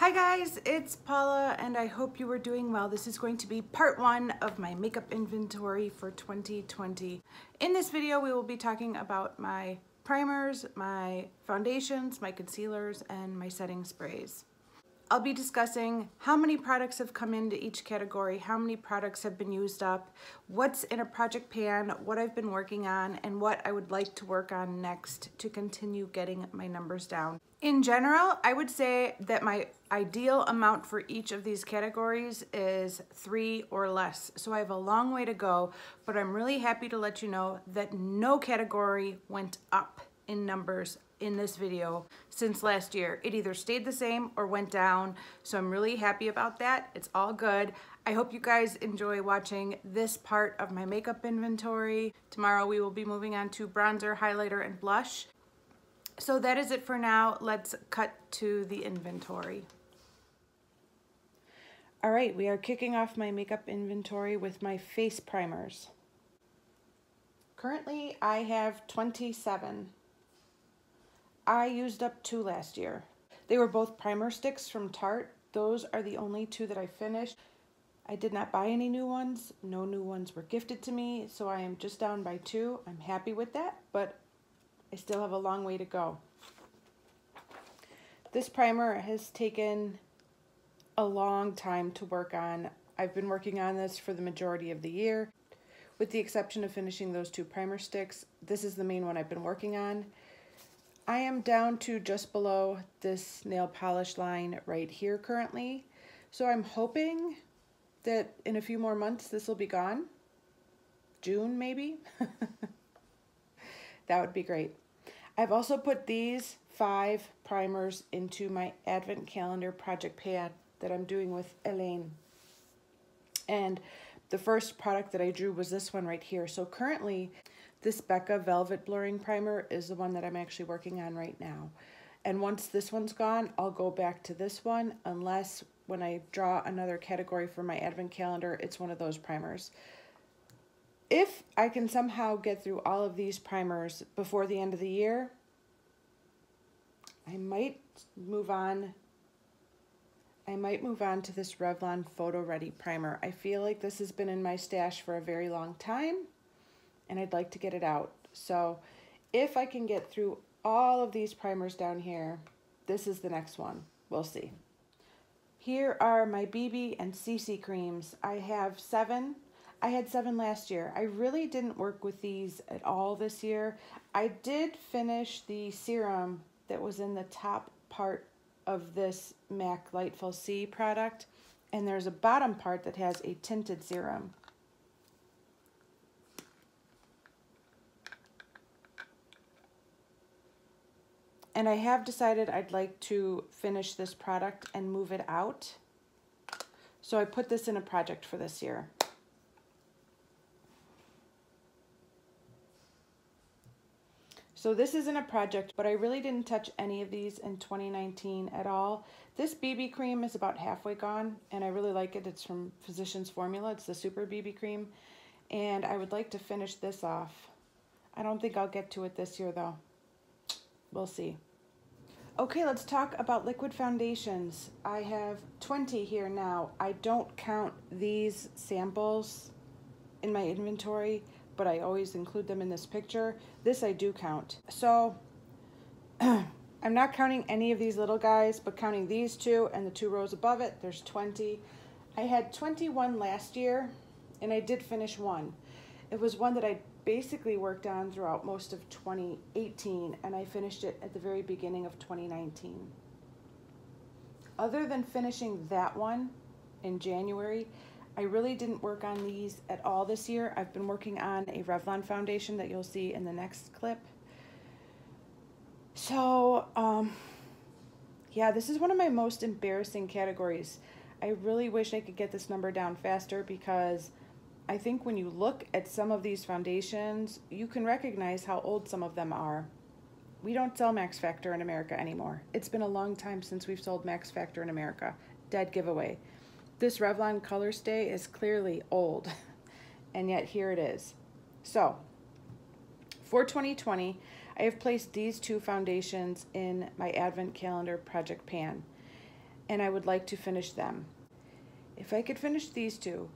Hi guys, it's Paula and I hope you are doing well. This is going to be part one of my makeup inventory for 2020. In this video, we will be talking about my primers, my foundations, my concealers, and my setting sprays. I'll be discussing how many products have come into each category, how many products have been used up, what's in a project pan, what I've been working on, and what I would like to work on next to continue getting my numbers down. In general, I would say that my ideal amount for each of these categories is 3 or less. So I have a long way to go, but I'm really happy to let you know that no category went up in numbers in this video since last year. It either stayed the same or went down, so I'm really happy about that. It's all good. I hope you guys enjoy watching this part of my makeup inventory. Tomorrow we will be moving on to bronzer, highlighter, and blush. So that is it for now. Let's cut to the inventory. All right, we are kicking off my makeup inventory with my face primers. Currently, I have 27. I used up 2 last year. They were both primer sticks from Tarte. Those are the only 2 that I finished. I did not buy any new ones. No new ones were gifted to me, so I am just down by 2. I'm happy with that, but I still have a long way to go. This primer has taken a long time to work on. I've been working on this for the majority of the year. With the exception of finishing those 2 primer sticks, this is the main one I've been working on. I am down to just below this nail polish line right here currently. So I'm hoping that in a few more months this will be gone. June maybe? That would be great. I've also put these 5 primers into my advent calendar project pan that I'm doing with Elaine. And the first product that I drew was this one right here. So currently, this Becca Velvet Blurring Primer is the one that I'm actually working on right now. And once this one's gone, I'll go back to this one, unless when I draw another category for my advent calendar, it's one of those primers. If I can somehow get through all of these primers before the end of the year, I might move on to this Revlon Photo Ready Primer. I feel like this has been in my stash for a very long time, and I'd like to get it out. So if I can get through all of these primers down here, this is the next one. We'll see. Here are my BB and CC creams. I have 7. I had 7 last year. I really didn't work with these at all this year. I did finish the serum that was in the top part of this MAC Lightful C product, and there's a bottom part that has a tinted serum. And I have decided I'd like to finish this product and move it out. So I put this in a project for this year. So this isn't a project, but I really didn't touch any of these in 2019 at all. This BB cream is about halfway gone, and I really like it. It's from Physicians Formula. It's the Super BB cream, and I would like to finish this off. I don't think I'll get to it this year, though. We'll see. Okay, let's talk about liquid foundations. I have 20 here now. I don't count these samples in my inventory, but I always include them in this picture. This I do count. So I'm not counting any of these little guys, but counting these 2 and the 2 rows above it, there's 20. I had 21 last year, and I did finish 1. It was one that I basically worked on throughout most of 2018, and I finished it at the very beginning of 2019. Other than finishing that one in January, I really didn't work on these at all this year. I've been working on a Revlon foundation that you'll see in the next clip. So, yeah, this is one of my most embarrassing categories. I really wish I could get this number down faster, because I think when you look at some of these foundations, you can recognize how old some of them are. We don't sell Max Factor in America anymore. It's been a long time since we've sold Max Factor in America. Dead giveaway. This Revlon Color Stay is clearly old, and yet here it is. So, for 2020, I have placed these 2 foundations in my Advent Calendar project pan. and I would like to finish them. If I could finish these two,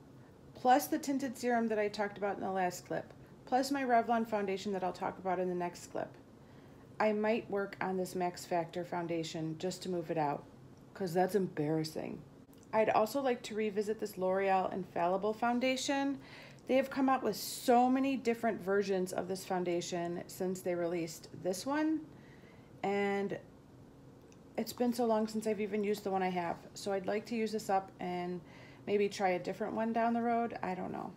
plus the tinted serum that I talked about in the last clip, plus my Revlon foundation that I'll talk about in the next clip, I might work on this Max Factor foundation just to move it out, because that's embarrassing. I'd also like to revisit this L'Oreal Infallible foundation. They have come out with so many different versions of this foundation since they released this one, and it's been so long since I've even used the one I have. So I'd like to use this up and maybe try a different one down the road. I don't know.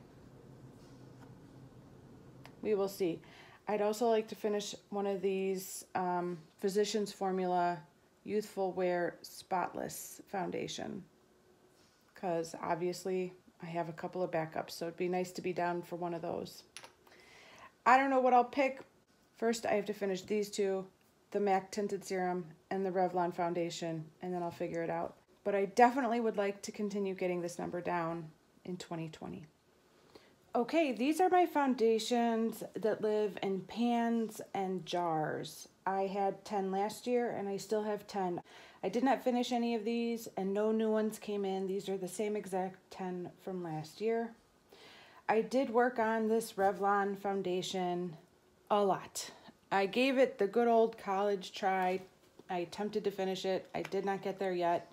We will see. I'd also like to finish one of these Physicians Formula Youthful Wear Spotless foundation, because obviously I have a couple of backups, so it'd be nice to be down for one of those. I don't know what I'll pick. First, I have to finish these two, the MAC Tinted Serum and the Revlon foundation, and then I'll figure it out. But I definitely would like to continue getting this number down in 2020. Okay, these are my foundations that live in pans and jars. I had 10 last year and I still have 10. I did not finish any of these and no new ones came in. These are the same exact 10 from last year. I did work on this Revlon foundation a lot. I gave it the good old college try. I attempted to finish it. I did not get there yet.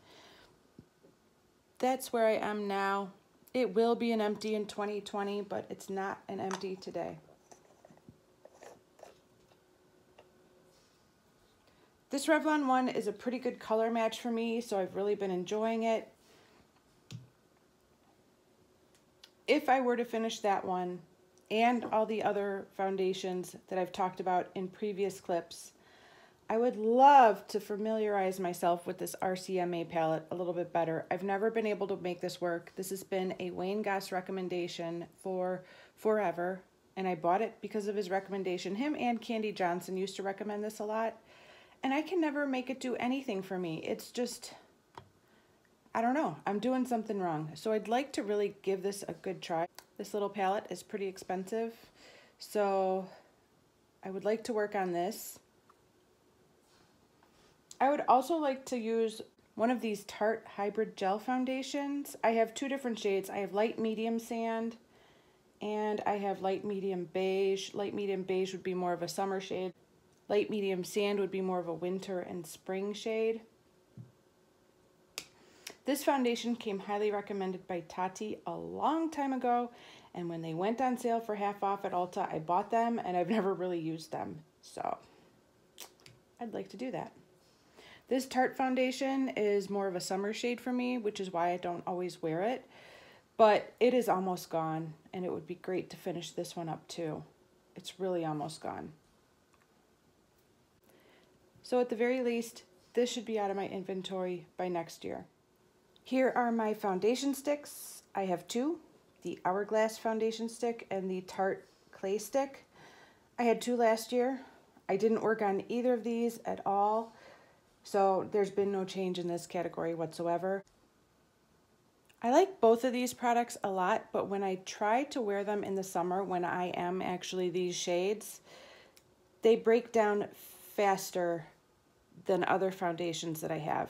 That's where I am now. It will be an empty in 2020, but it's not an empty today. This Revlon one is a pretty good color match for me, so I've really been enjoying it. If I were to finish that one and all the other foundations that I've talked about in previous clips, I would love to familiarize myself with this RCMA palette a little bit better. I've never been able to make this work. This has been a Wayne Goss recommendation for forever, and I bought it because of his recommendation. Him and Candy Johnson used to recommend this a lot, and I can never make it do anything for me. It's just, I don't know, I'm doing something wrong. So I'd like to really give this a good try. This little palette is pretty expensive, so I would like to work on this. I would also like to use one of these Tarte Hybrid Gel foundations. I have two different shades. I have light medium sand and I have light medium beige. Light medium beige would be more of a summer shade. Light medium sand would be more of a winter and spring shade. This foundation came highly recommended by Tati a long time ago, and when they went on sale for half off at Ulta, I bought them and I've never really used them. So I'd like to do that. This Tarte foundation is more of a summer shade for me, which is why I don't always wear it, but it is almost gone, and it would be great to finish this one up too. It's really almost gone. So at the very least, this should be out of my inventory by next year. Here are my foundation sticks. I have two, the Hourglass foundation stick and the Tarte clay stick. I had two last year. I didn't work on either of these at all. So there's been no change in this category whatsoever. I like both of these products a lot, but when I try to wear them in the summer, when I am actually these shades, they break down faster than other foundations that I have.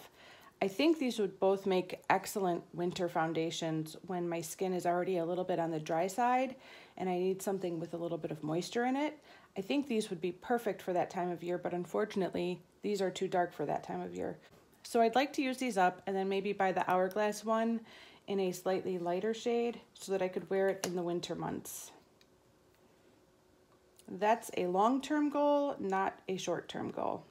I think these would both make excellent winter foundations when my skin is already a little bit on the dry side and I need something with a little bit of moisture in it. I think these would be perfect for that time of year, but unfortunately, these are too dark for that time of year. So I'd like to use these up and then maybe buy the Hourglass one in a slightly lighter shade so that I could wear it in the winter months. That's a long-term goal, not a short-term goal.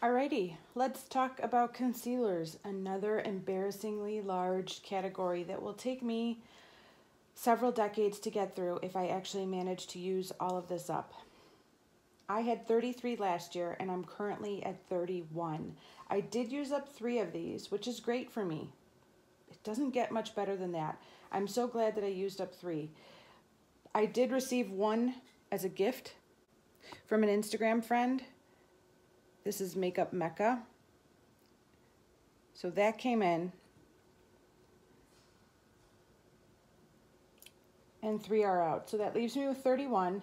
Alrighty, let's talk about concealers, another embarrassingly large category that will take me several decades to get through if I actually manage to use all of this up. I had 33 last year and I'm currently at 31. I did use up 3 of these, which is great for me. It doesn't get much better than that. I'm so glad that I used up 3. I did receive one as a gift from an Instagram friend. This is Makeup Mecca. So that came in. And 3 are out. So that leaves me with 31.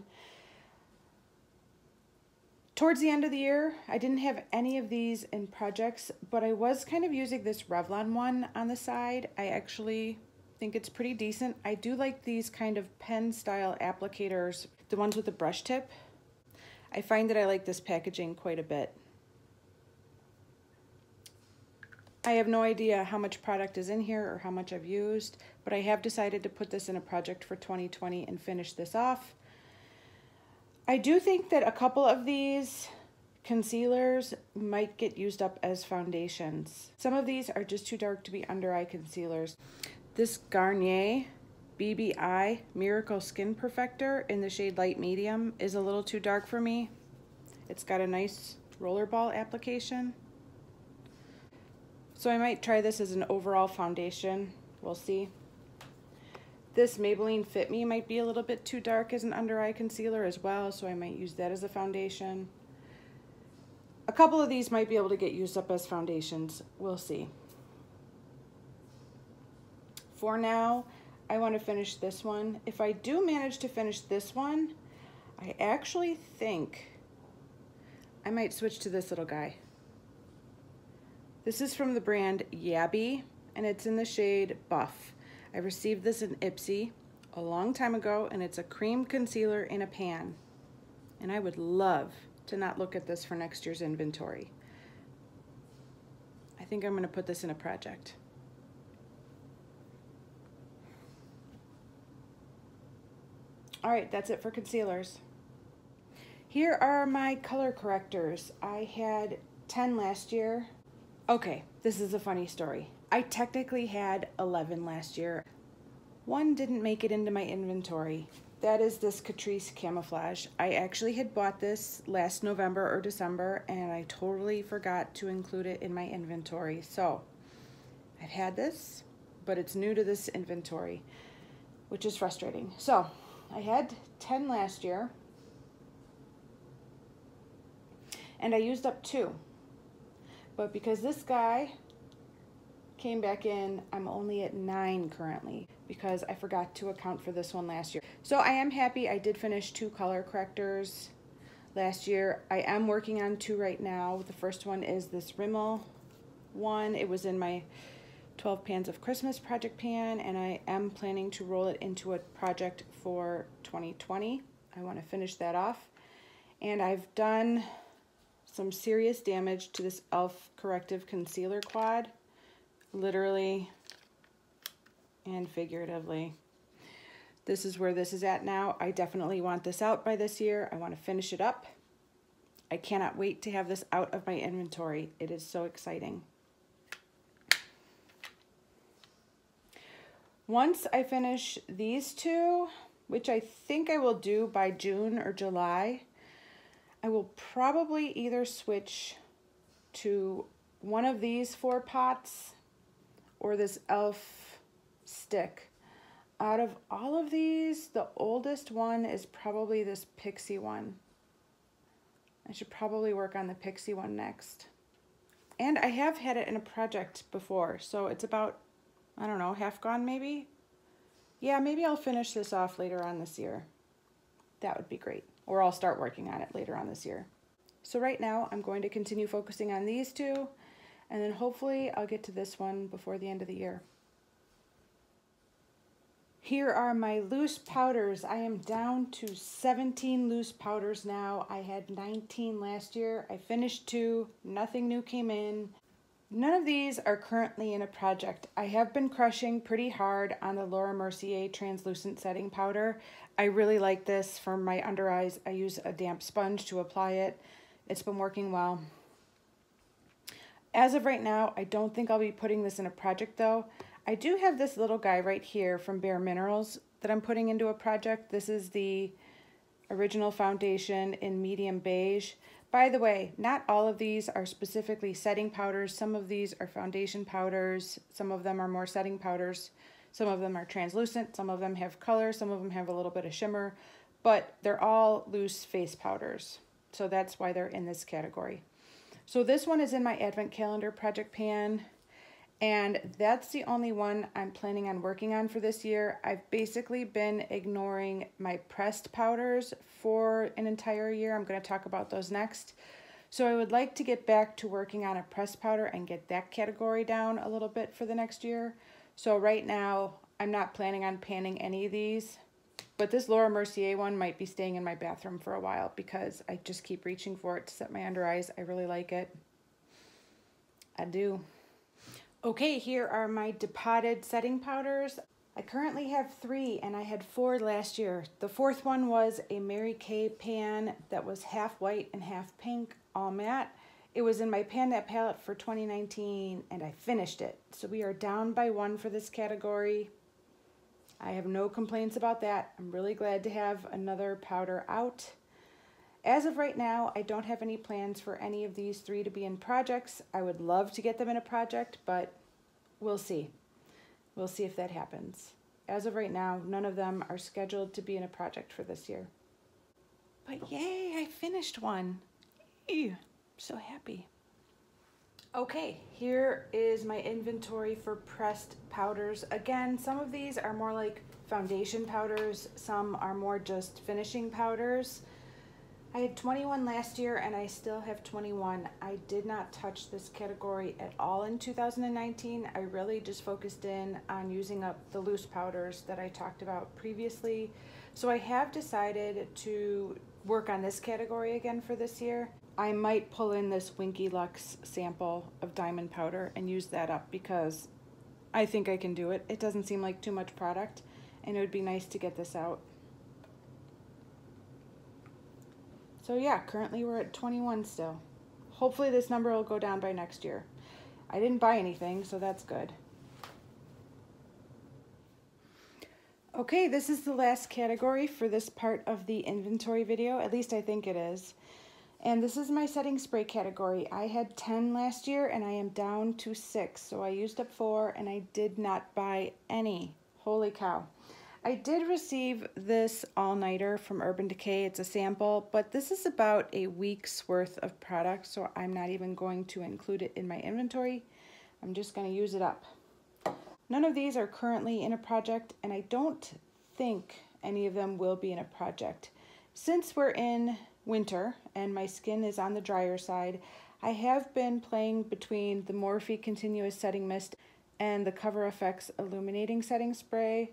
Towards the end of the year, I didn't have any of these in projects, but I was kind of using this Revlon one on the side. I actually think it's pretty decent. I do like these kind of pen style applicators, the ones with the brush tip. I find that I like this packaging quite a bit. I have no idea how much product is in here or how much I've used, but I have decided to put this in a project for 2020 and finish this off. I do think that a couple of these concealers might get used up as foundations. Some of these are just too dark to be under eye concealers. This Garnier BBI Miracle Skin Perfector in the shade Light Medium is a little too dark for me. It's got a nice rollerball application. So I might try this as an overall foundation. We'll see. This Maybelline Fit Me might be a little bit too dark as an under eye concealer as well, so I might use that as a foundation. A couple of these might be able to get used up as foundations. We'll see. For now, I want to finish this one. If I do manage to finish this one, I actually think I might switch to this little guy. This is from the brand Yabby, and it's in the shade Buff. I received this in Ipsy a long time ago, and it's a cream concealer in a pan. And I would love to not look at this for next year's inventory. I think I'm going to put this in a project. All right, that's it for concealers. Here are my color correctors. I had 10 last year. Okay, this is a funny story. I technically had 11 last year. One didn't make it into my inventory. That is this Catrice Camouflage. I actually had bought this last November or December, and I totally forgot to include it in my inventory. So I've had this, but it's new to this inventory, which is frustrating. So I had 10 last year, and I used up 2. But because this guy came back in, I'm only at 9 currently because I forgot to account for this one last year. So I am happy I did finish 2 color correctors last year. I am working on 2 right now. The first one is this Rimmel one. It was in my 12 Pans of Christmas project pan, and I am planning to roll it into a project for 2020. I want to finish that off. And I've done some serious damage to this e.l.f. Corrective Concealer Quad, literally and figuratively. This is where this is at now. I definitely want this out by this year. I want to finish it up. I cannot wait to have this out of my inventory. It is so exciting. Once I finish these 2, which I think I will do by June or July, I will probably either switch to one of these 4 pots or this e.l.f. stick. Out of all of these, the oldest one is probably this Pixie one. I should probably work on the Pixie one next. And I have had it in a project before, so it's about, I don't know, half gone maybe? Yeah, maybe I'll finish this off later on this year. That would be great. Or I'll start working on it later on this year. So right now, I'm going to continue focusing on these 2, and then hopefully I'll get to this one before the end of the year. Here are my loose powders. I am down to 17 loose powders now. I had 19 last year. I finished 2. Nothing new came in. None of these are currently in a project. I have been crushing pretty hard on the Laura Mercier translucent setting powder. I really like this for my under eyes. I use a damp sponge to apply it. It's been working well. As of right now, I don't think I'll be putting this in a project though. I do have this little guy right here from Bare Minerals that I'm putting into a project. This is the original foundation in medium beige. By the way, not all of these are specifically setting powders. Some of these are foundation powders. Some of them are more setting powders. Some of them are translucent. Some of them have color. Some of them have a little bit of shimmer. But they're all loose face powders. So that's why they're in this category. So this one is in my Advent Calendar project pan. And that's the only one I'm planning on working on for this year. I've basically been ignoring my pressed powders for an entire year. I'm going to talk about those next. So I would like to get back to working on a pressed powder and get that category down a little bit for the next year. So right now, I'm not planning on panning any of these, but this Laura Mercier one might be staying in my bathroom for a while because I just keep reaching for it to set my under eyes. I really like it. I do. Okay, here are my depotted setting powders. I currently have 3 and I had 4 last year. The 4th one was a Mary Kay pan that was half white and half pink, all matte. It was in my Pan That palette for 2019 and I finished it. So we are down by 1 for this category. I have no complaints about that. I'm really glad to have another powder out. As of right now, I don't have any plans for any of these 3 to be in projects. I would love to get them in a project, but we'll see. We'll see if that happens. As of right now, none of them are scheduled to be in a project for this year. But yay, I finished one. Ew, so happy. Okay, here is my inventory for pressed powders. Again, some of these are more like foundation powders. Some are more just finishing powders. I had 21 last year and I still have 21. I did not touch this category at all in 2019. I really just focused in on using up the loose powders that I talked about previously. So I have decided to work on this category again for this year. I might pull in this Winky Lux sample of diamond powder and use that up because I think I can do it. It doesn't seem like too much product and it would be nice to get this out. So yeah, currently we're at 21 still. Hopefully this number will go down by next year. I didn't buy anything, so that's good. Okay, this is the last category for this part of the inventory video. At least I think it is. And this is my setting spray category. I had 10 last year and I am down to 6. So I used up 4 and I did not buy any. Holy cow. I did receive this all-nighter from Urban Decay. It's a sample, but this is about a week's worth of product, so I'm not even going to include it in my inventory. I'm just going to use it up. None of these are currently in a project, and I don't think any of them will be in a project. Since we're in winter and my skin is on the drier side, I have been playing between the Morphe Continuous Setting Mist and the Cover FX Illuminating Setting Spray.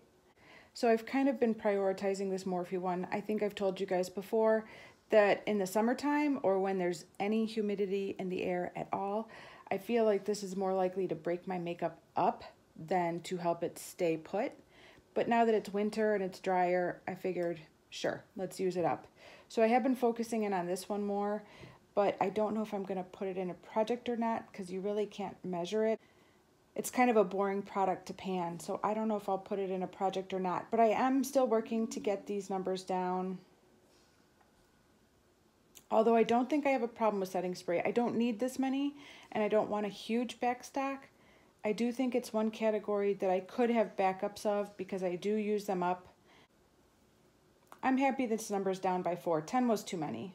So I've kind of been prioritizing this Morphe one. I think I've told you guys before that in the summertime or when there's any humidity in the air at all, I feel like this is more likely to break my makeup up than to help it stay put. But now that it's winter and it's drier, I figured, sure, let's use it up. So I have been focusing in on this one more, but I don't know if I'm gonna put it in a project or not because you really can't measure it. It's kind of a boring product to pan, so I don't know if I'll put it in a project or not, but I am still working to get these numbers down. Although I don't think I have a problem with setting spray. I don't need this many, and I don't want a huge backstock. I do think it's one category that I could have backups of because I do use them up. I'm happy this number's down by 4. 10 was too many.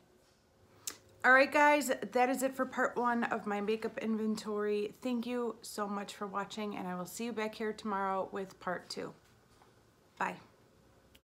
Alright guys, that is it for part 1 of my makeup inventory. Thank you so much for watching, and I will see you back here tomorrow with part 2. Bye.